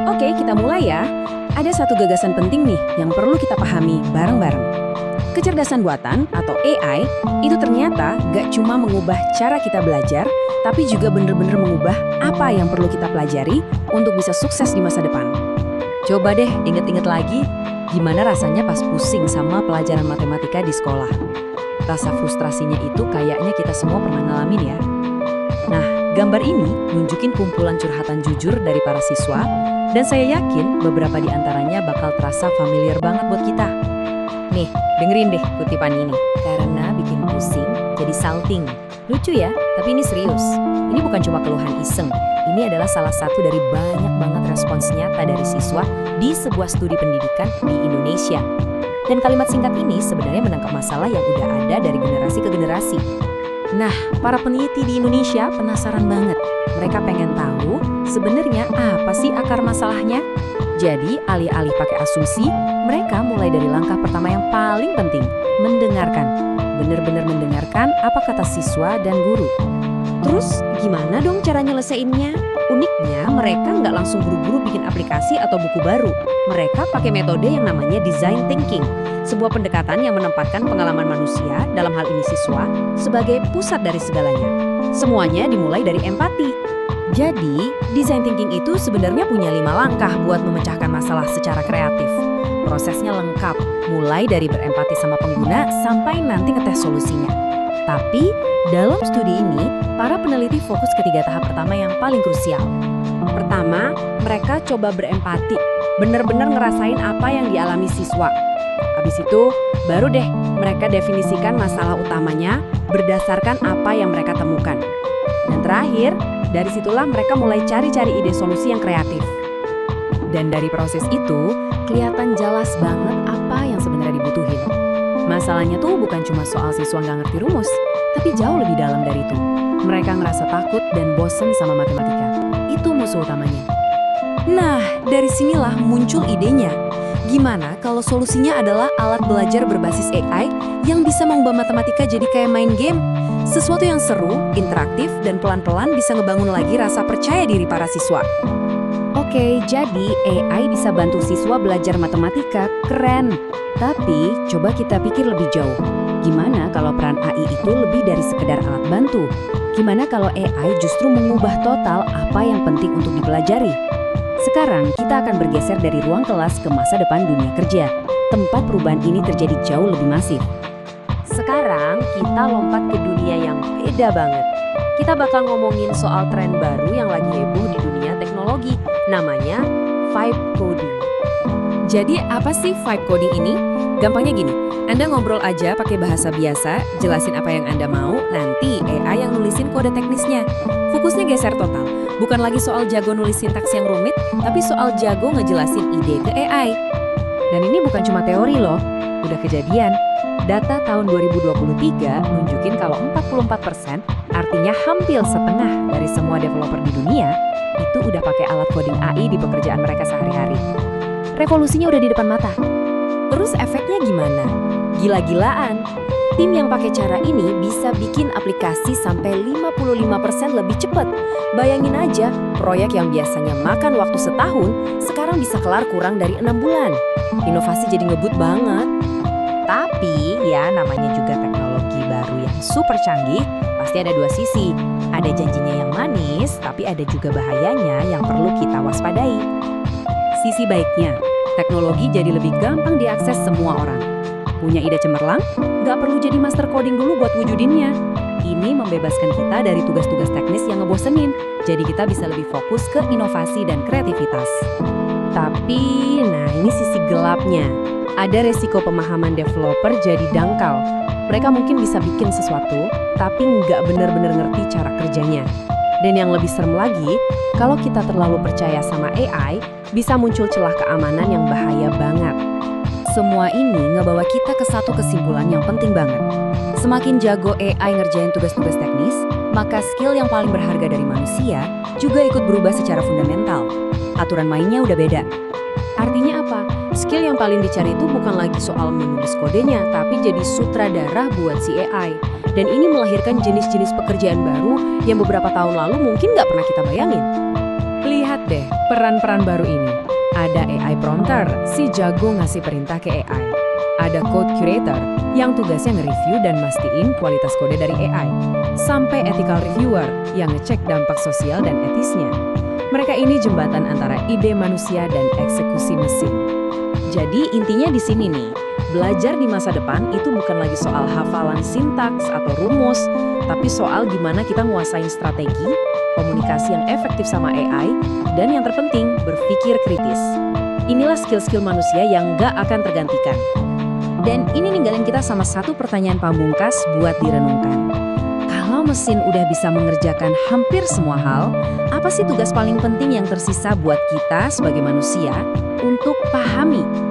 Oke, kita mulai ya. Ada satu gagasan penting nih yang perlu kita pahami bareng-bareng. Kecerdasan buatan atau AI itu ternyata gak cuma mengubah cara kita belajar, tapi juga bener-bener mengubah apa yang perlu kita pelajari untuk bisa sukses di masa depan. Coba deh inget-inget lagi, gimana rasanya pas pusing sama pelajaran matematika di sekolah. Rasa frustrasinya itu kayaknya kita semua pernah ngalamin ya. Nah, gambar ini nunjukin kumpulan curhatan jujur dari para siswa, dan saya yakin beberapa di antaranya bakal terasa familiar banget buat kita. Nih, dengerin deh kutipan ini. Karena bikin pusing, jadi salting. Lucu ya, tapi ini serius. Ini bukan cuma keluhan iseng. Ini adalah salah satu dari banyak banget respons nyata dari siswa di sebuah studi pendidikan di Indonesia. Dan kalimat singkat ini sebenarnya menangkap masalah yang udah ada dari generasi ke generasi. Nah, para peneliti di Indonesia penasaran banget. Mereka pengen tahu sebenarnya apa sih akar masalahnya. Jadi, alih-alih pakai asumsi, mereka mulai dari langkah pertama yang paling penting, mendengarkan. Benar-benar mendengarkan apa kata siswa dan guru. Terus gimana dong cara nyelesainnya? Uniknya mereka nggak langsung buru-buru bikin aplikasi atau buku baru. Mereka pakai metode yang namanya design thinking, sebuah pendekatan yang menempatkan pengalaman manusia, dalam hal ini siswa, sebagai pusat dari segalanya. Semuanya dimulai dari empati. Jadi, design thinking itu sebenarnya punya 5 langkah buat memecahkan masalah secara kreatif. Prosesnya lengkap, mulai dari berempati sama pengguna sampai nanti ngetes solusinya. Tapi, dalam studi ini, para peneliti fokus ke 3 tahap pertama yang paling krusial. Pertama, mereka coba berempati, benar-benar ngerasain apa yang dialami siswa. Habis itu, baru deh mereka definisikan masalah utamanya berdasarkan apa yang mereka temukan. Dan terakhir, dari situlah mereka mulai cari-cari ide solusi yang kreatif. Dan dari proses itu, kelihatan jelas banget apa yang sebenarnya dibutuhin. Masalahnya tuh bukan cuma soal siswa nggak ngerti rumus, tapi jauh lebih dalam dari itu. Mereka ngerasa takut dan bosen sama matematika. Itu musuh utamanya. Nah, dari sinilah muncul idenya. Gimana kalau solusinya adalah alat belajar berbasis AI yang bisa mengubah matematika jadi kayak main game? Sesuatu yang seru, interaktif, dan pelan-pelan bisa ngebangun lagi rasa percaya diri para siswa. Oke, jadi AI bisa bantu siswa belajar matematika, keren. Tapi, coba kita pikir lebih jauh. Gimana kalau peran AI itu lebih dari sekedar alat bantu? Gimana kalau AI justru mengubah total apa yang penting untuk dipelajari? Sekarang, kita akan bergeser dari ruang kelas ke masa depan dunia kerja. Tempat perubahan ini terjadi jauh lebih masif. Sekarang, kita lompat ke dunia yang beda banget. Kita bakal ngomongin soal tren baru yang lagi heboh di dunia teknologi. Namanya vibe coding. Jadi apa sih vibe coding ini? Gampangnya gini, Anda ngobrol aja pakai bahasa biasa, jelasin apa yang Anda mau, nanti AI yang nulisin kode teknisnya. Fokusnya geser total, bukan lagi soal jago nulis sintaks yang rumit, tapi soal jago ngejelasin ide ke AI. Dan ini bukan cuma teori loh, udah kejadian. Data tahun 2023 nunjukin kalau 44%, artinya hampir setengah dari semua developer di dunia, itu udah pakai alat coding AI di pekerjaan mereka sehari-hari. Revolusinya udah di depan mata. Terus efeknya gimana? Gila-gilaan. Tim yang pakai cara ini bisa bikin aplikasi sampai 55% lebih cepat. Bayangin aja, proyek yang biasanya makan waktu setahun, sekarang bisa kelar kurang dari 6 bulan. Inovasi jadi ngebut banget. Tapi ya namanya juga teknologi baru yang super canggih, pasti ada dua sisi. Ada janjinya yang manis, tapi ada juga bahayanya yang perlu kita waspadai. Sisi baiknya, teknologi jadi lebih gampang diakses semua orang. Punya ide cemerlang? Nggak perlu jadi master coding dulu buat wujudinnya. Ini membebaskan kita dari tugas-tugas teknis yang ngebosenin, jadi kita bisa lebih fokus ke inovasi dan kreativitas. Tapi, nah ini sisi gelapnya. Ada resiko pemahaman developer jadi dangkal. Mereka mungkin bisa bikin sesuatu, tapi nggak benar-benar ngerti cara kerjanya. Dan yang lebih serem lagi, kalau kita terlalu percaya sama AI, bisa muncul celah keamanan yang bahaya banget. Semua ini ngebawa kita ke satu kesimpulan yang penting banget. Semakin jago AI ngerjain tugas-tugas teknis, maka skill yang paling berharga dari manusia juga ikut berubah secara fundamental. Aturan mainnya udah beda. Artinya apa? Skill yang paling dicari itu bukan lagi soal menulis kodenya, tapi jadi sutradara buat si AI. Dan ini melahirkan jenis-jenis pekerjaan baru yang beberapa tahun lalu mungkin nggak pernah kita bayangin. Lihat deh, peran-peran baru ini. Ada AI prompter, si jago ngasih perintah ke AI. Ada code curator, yang tugasnya nge-review dan mastiin kualitas kode dari AI. Sampai ethical reviewer, yang ngecek dampak sosial dan etisnya. Mereka ini jembatan antara ide manusia dan eksekusi mesin. Jadi intinya di sini nih, belajar di masa depan itu bukan lagi soal hafalan sintaks atau rumus, tapi soal gimana kita nguasain strategi, komunikasi yang efektif sama AI, dan yang terpenting, berpikir kritis. Inilah skill-skill manusia yang nggak akan tergantikan. Dan ini ninggalin kita sama satu pertanyaan pamungkas buat direnungkan. Kalau mesin udah bisa mengerjakan hampir semua hal, apa sih tugas paling penting yang tersisa buat kita sebagai manusia untuk pahami